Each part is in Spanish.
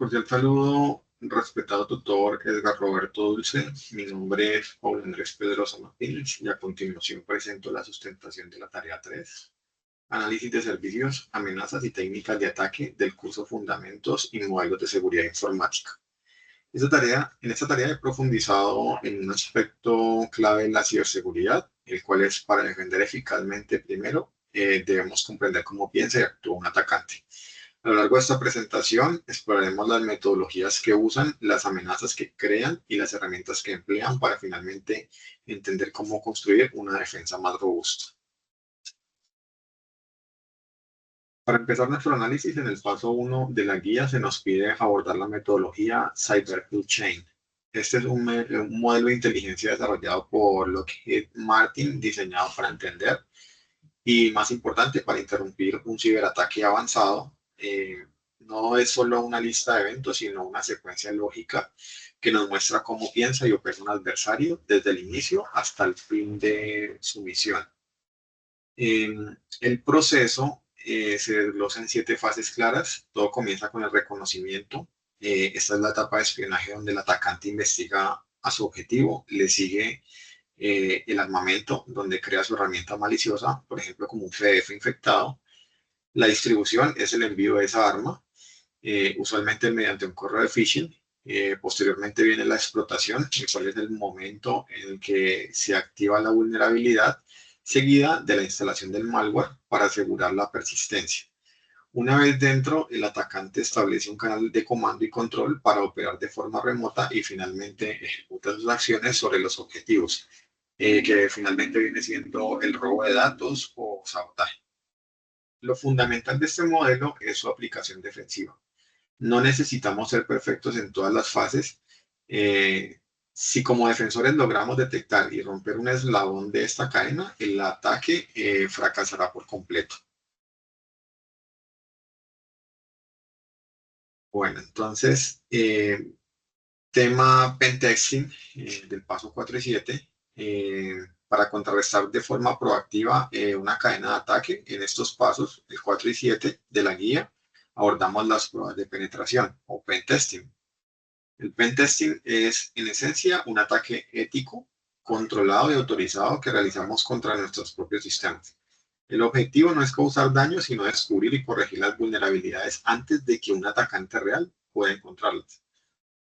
Cordial saludo, respetado tutor Edgar Roberto Dulce. Mi nombre es Paulo Andrés Pedrosa Martínez y a continuación presento la sustentación de la tarea 3, análisis de servicios, amenazas y técnicas de ataque del curso Fundamentos y Modelos de Seguridad Informática. En esta tarea he profundizado en un aspecto clave de la ciberseguridad, el cual es para defender eficazmente primero, debemos comprender cómo piensa y actúa un atacante. A lo largo de esta presentación exploraremos las metodologías que usan, las amenazas que crean y las herramientas que emplean para finalmente entender cómo construir una defensa más robusta. Para empezar nuestro análisis, en el paso 1 de la guía se nos pide abordar la metodología Cyber Kill Chain. Este es un modelo de inteligencia desarrollado por Lockheed Martin, diseñado para entender y, más importante, para interrumpir un ciberataque avanzado. No es solo una lista de eventos, sino una secuencia lógica que nos muestra cómo piensa y opera un adversario desde el inicio hasta el fin de su misión. El proceso se desglosa en 7 fases claras. Todo comienza con el reconocimiento. Esta es la etapa de espionaje donde el atacante investiga a su objetivo. Le sigue el armamento, donde crea su herramienta maliciosa, por ejemplo, como un PDF infectado. La distribución es el envío de esa arma, usualmente mediante un correo de phishing. Posteriormente viene la explotación, el cual es el momento en el que se activa la vulnerabilidad, seguida de la instalación del malware para asegurar la persistencia. Una vez dentro, el atacante establece un canal de comando y control para operar de forma remota y finalmente ejecuta sus acciones sobre los objetivos, que finalmente viene siendo el robo de datos o sabotaje. Lo fundamental de este modelo es su aplicación defensiva. No necesitamos ser perfectos en todas las fases. Si como defensores logramos detectar y romper un eslabón de esta cadena, el ataque fracasará por completo. Bueno, entonces, tema pentesting del paso 4 y 7, para contrarrestar de forma proactiva una cadena de ataque. En estos pasos, el 4 y 7 de la guía, abordamos las pruebas de penetración o pentesting. El pentesting es, en esencia, un ataque ético, controlado y autorizado que realizamos contra nuestros propios sistemas. El objetivo no es causar daño, sino descubrir y corregir las vulnerabilidades antes de que un atacante real pueda encontrarlas.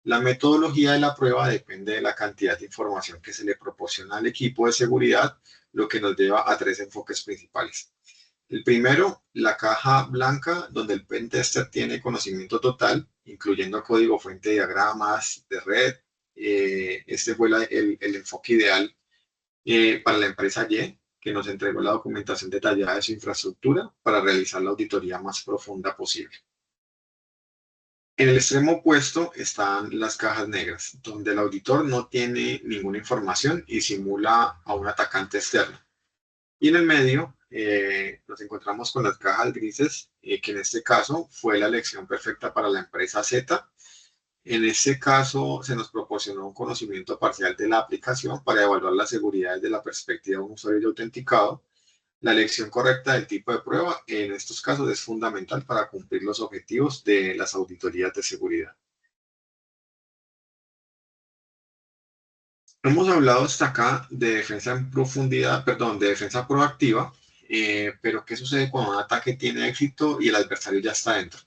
La metodología de la prueba depende de la cantidad de información que se le proporciona al equipo de seguridad, lo que nos lleva a 3 enfoques principales. El primero, la caja blanca, donde el pentester tiene conocimiento total, incluyendo código fuente, diagramas de red. Este fue el enfoque ideal para la empresa Y, que nos entregó la documentación detallada de su infraestructura para realizar la auditoría más profunda posible. En el extremo opuesto están las cajas negras, donde el auditor no tiene ninguna información y simula a un atacante externo. Y en el medio nos encontramos con las cajas grises, que en este caso fue la elección perfecta para la empresa Z. En este caso se nos proporcionó un conocimiento parcial de la aplicación para evaluar la seguridad desde la perspectiva de un usuario autenticado. La elección correcta del tipo de prueba en estos casos es fundamental para cumplir los objetivos de las auditorías de seguridad. Hemos hablado hasta acá de defensa en profundidad, perdón, de defensa proactiva, pero ¿qué sucede cuando un ataque tiene éxito y el adversario ya está dentro?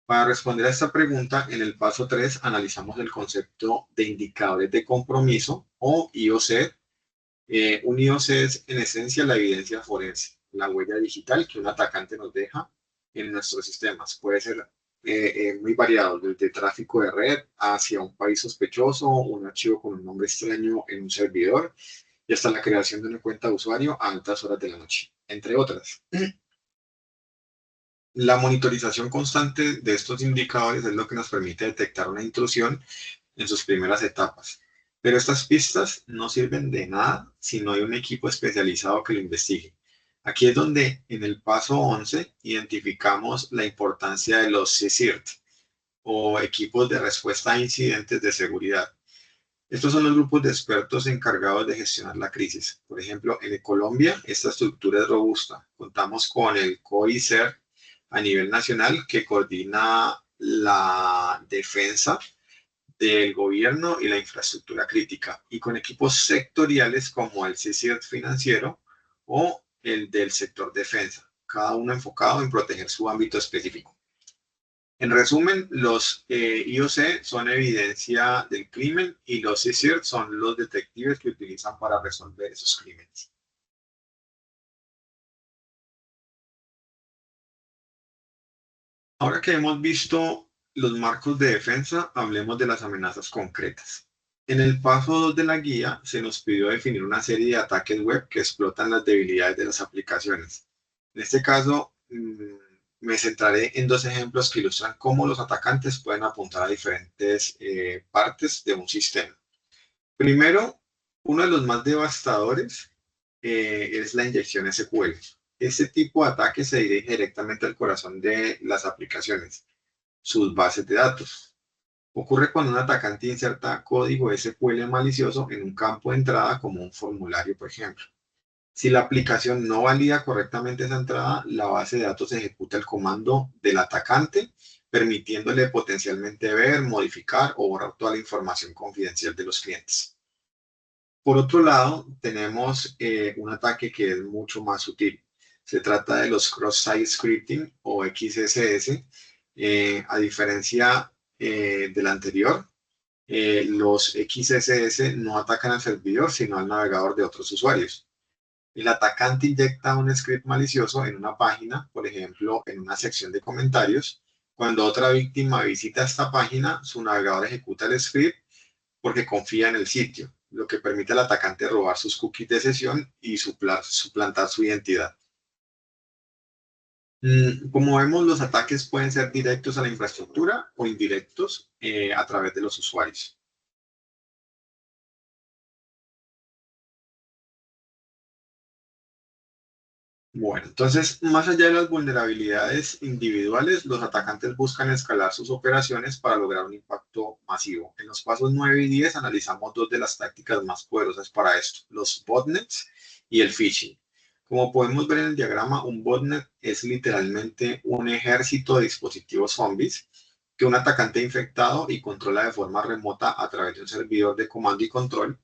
Para responder a esta pregunta, en el paso 3 analizamos el concepto de indicadores de compromiso o IOC. Un IOC es en esencia la evidencia forense, la huella digital que un atacante nos deja en nuestros sistemas. Puede ser muy variado, desde tráfico de red hacia un país sospechoso, un archivo con un nombre extraño en un servidor y hasta la creación de una cuenta de usuario a altas horas de la noche, entre otras. La monitorización constante de estos indicadores es lo que nos permite detectar una intrusión en sus primeras etapas. Pero estas pistas no sirven de nada si no hay un equipo especializado que lo investigue. Aquí es donde en el paso 11 identificamos la importancia de los CSIRT o equipos de respuesta a incidentes de seguridad. Estos son los grupos de expertos encargados de gestionar la crisis. Por ejemplo, en Colombia esta estructura es robusta. Contamos con el COICER a nivel nacional que coordina la defensa del gobierno y la infraestructura crítica, y con equipos sectoriales como el CICIR financiero o el del sector defensa, cada uno enfocado en proteger su ámbito específico. En resumen, los IOC son evidencia del crimen y los CICIR son los detectives que utilizan para resolver esos crímenes. Ahora que hemos visto los marcos de defensa, hablemos de las amenazas concretas. En el paso 2 de la guía se nos pidió definir una serie de ataques web que explotan las debilidades de las aplicaciones. En este caso, me centraré en dos ejemplos que ilustran cómo los atacantes pueden apuntar a diferentes partes de un sistema. Primero, uno de los más devastadores es la inyección SQL. Este tipo de ataque se dirige directamente al corazón de las aplicaciones, sus bases de datos. Ocurre cuando un atacante inserta código SQL malicioso en un campo de entrada como un formulario, por ejemplo. Si la aplicación no valida correctamente esa entrada, la base de datos ejecuta el comando del atacante, permitiéndole potencialmente ver, modificar o borrar toda la información confidencial de los clientes. Por otro lado, tenemos un ataque que es mucho más sutil. Se trata de los cross-site scripting o XSS. A diferencia del anterior, los XSS no atacan al servidor, sino al navegador de otros usuarios. El atacante inyecta un script malicioso en una página, por ejemplo, en una sección de comentarios. Cuando otra víctima visita esta página, su navegador ejecuta el script porque confía en el sitio, lo que permite al atacante robar sus cookies de sesión y suplantar su identidad. Como vemos, los ataques pueden ser directos a la infraestructura o indirectos a través de los usuarios. Bueno, entonces, más allá de las vulnerabilidades individuales, los atacantes buscan escalar sus operaciones para lograr un impacto masivo. En los pasos 9 y 10 analizamos dos de las tácticas más poderosas para esto, los botnets y el phishing. Como podemos ver en el diagrama, un botnet es literalmente un ejército de dispositivos zombies que un atacante infectado y controla de forma remota a través de un servidor de comando y control.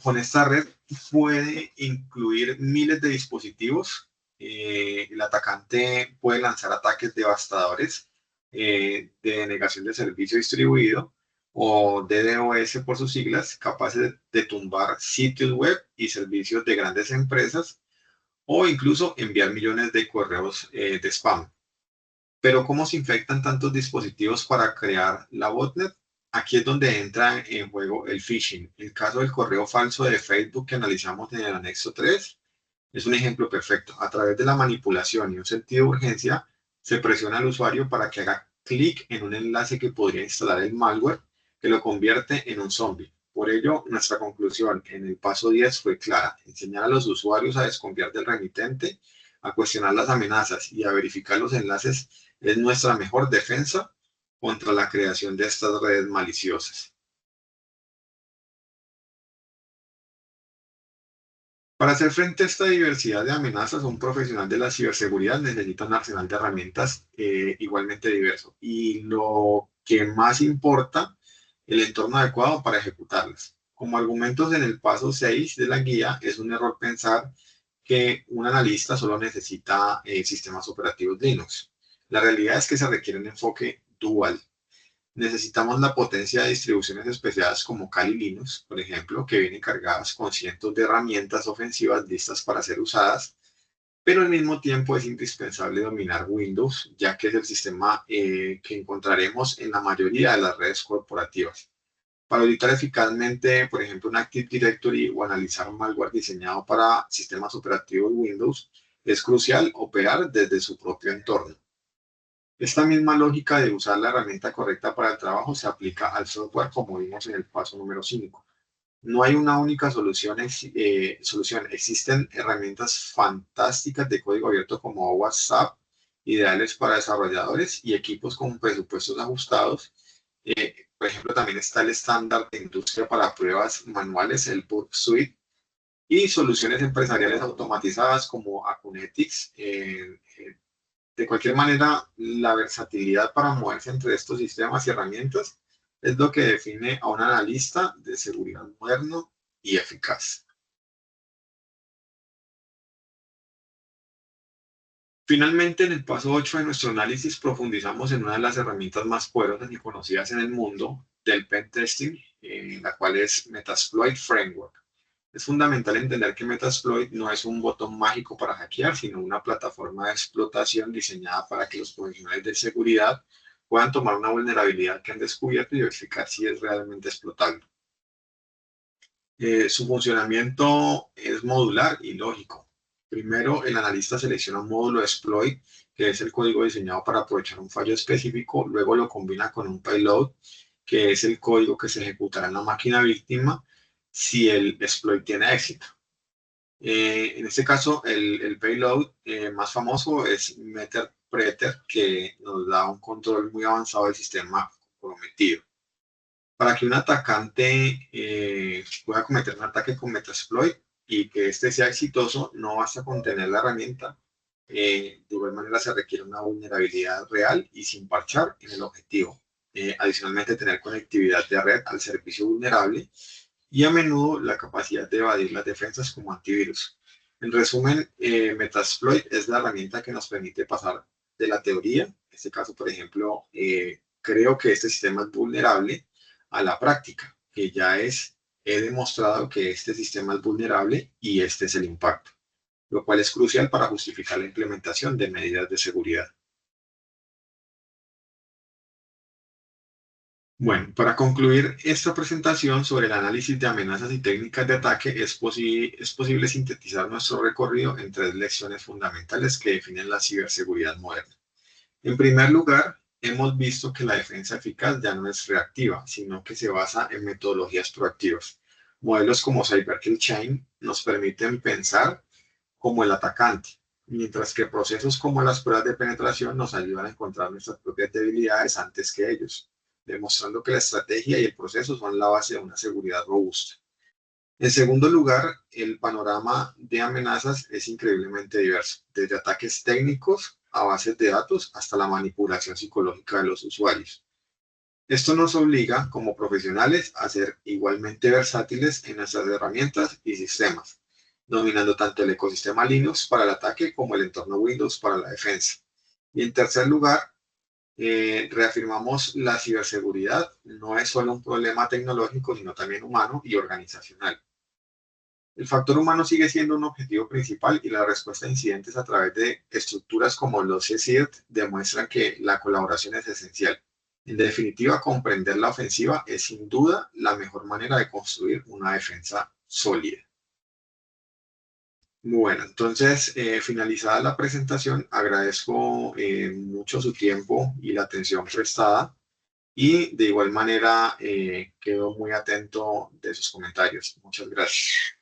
Con esta red puede incluir miles de dispositivos. El atacante puede lanzar ataques devastadores de denegación de servicio distribuido o DDoS por sus siglas, capaces de tumbar sitios web y servicios de grandes empresas o incluso enviar millones de correos de spam. Pero ¿cómo se infectan tantos dispositivos para crear la botnet? Aquí es donde entra en juego el phishing. El caso del correo falso de Facebook que analizamos en el anexo 3 es un ejemplo perfecto. A través de la manipulación y un sentido de urgencia, se presiona al usuario para que haga clic en un enlace que podría instalar el malware que lo convierte en un zombie. Por ello, nuestra conclusión en el paso 10 fue clara: enseñar a los usuarios a desconfiar del remitente, a cuestionar las amenazas y a verificar los enlaces es nuestra mejor defensa contra la creación de estas redes maliciosas. Para hacer frente a esta diversidad de amenazas, un profesional de la ciberseguridad necesita un arsenal de herramientas igualmente diverso. Y lo que más importa, el entorno adecuado para ejecutarlas. Como argumentos en el paso 6 de la guía, es un error pensar que un analista solo necesita sistemas operativos Linux. La realidad es que se requiere un enfoque dual. Necesitamos la potencia de distribuciones especiales como Kali Linux, por ejemplo, que vienen cargadas con cientos de herramientas ofensivas listas para ser usadas, pero al mismo tiempo es indispensable dominar Windows, ya que es el sistema que encontraremos en la mayoría de las redes corporativas. Para auditar eficazmente, por ejemplo, un Active Directory o analizar un malware diseñado para sistemas operativos Windows, es crucial operar desde su propio entorno. Esta misma lógica de usar la herramienta correcta para el trabajo se aplica al software, como vimos en el paso número 5. No hay una única solución. Existen herramientas fantásticas de código abierto como WhatsApp, ideales para desarrolladores y equipos con presupuestos ajustados. Por ejemplo, también está el estándar de industria para pruebas manuales, el Boot Suite, y soluciones empresariales automatizadas como Akunetix, De cualquier manera, la versatilidad para moverse entre estos sistemas y herramientas es lo que define a un analista de seguridad moderno y eficaz. Finalmente, en el paso 8 de nuestro análisis profundizamos en una de las herramientas más poderosas y conocidas en el mundo del pen testing, la cual es Metasploit Framework. Es fundamental entender que Metasploit no es un botón mágico para hackear, sino una plataforma de explotación diseñada para que los profesionales de seguridad puedan tomar una vulnerabilidad que han descubierto y verificar si es realmente explotable. Su funcionamiento es modular y lógico. Primero, el analista selecciona un módulo de exploit, que es el código diseñado para aprovechar un fallo específico, luego lo combina con un payload, que es el código que se ejecutará en la máquina víctima si el exploit tiene éxito. En este caso, el payload más famoso es Meterpreter, que nos da un control muy avanzado del sistema comprometido. Para que un atacante pueda cometer un ataque con Metasploit y que este sea exitoso, no basta con tener la herramienta. De igual manera, se requiere una vulnerabilidad real y sin parchar en el objetivo. Adicionalmente, tener conectividad de red al servicio vulnerable y a menudo la capacidad de evadir las defensas como antivirus. En resumen, Metasploit es la herramienta que nos permite pasar de la teoría, en este caso, por ejemplo, creo que este sistema es vulnerable, a la práctica, que ya es, he demostrado que este sistema es vulnerable y este es el impacto, lo cual es crucial para justificar la implementación de medidas de seguridad. Bueno, para concluir esta presentación sobre el análisis de amenazas y técnicas de ataque, es posible sintetizar nuestro recorrido en tres lecciones fundamentales que definen la ciberseguridad moderna. En primer lugar, hemos visto que la defensa eficaz ya no es reactiva, sino que se basa en metodologías proactivas. Modelos como Cyberkill Chain nos permiten pensar como el atacante, mientras que procesos como las pruebas de penetración nos ayudan a encontrar nuestras propias debilidades antes que ellos, demostrando que la estrategia y el proceso son la base de una seguridad robusta. En segundo lugar, el panorama de amenazas es increíblemente diverso, desde ataques técnicos a bases de datos hasta la manipulación psicológica de los usuarios. Esto nos obliga, como profesionales, a ser igualmente versátiles en nuestras herramientas y sistemas, dominando tanto el ecosistema Linux para el ataque como el entorno Windows para la defensa. Y en tercer lugar, reafirmamos la ciberseguridad no es solo un problema tecnológico, sino también humano y organizacional. El factor humano sigue siendo un objetivo principal y la respuesta a incidentes a través de estructuras como los CSIRT demuestran que la colaboración es esencial. En definitiva, comprender la ofensiva es sin duda la mejor manera de construir una defensa sólida. Bueno, entonces, finalizada la presentación, agradezco mucho su tiempo y la atención prestada y de igual manera quedo muy atento de sus comentarios. Muchas gracias.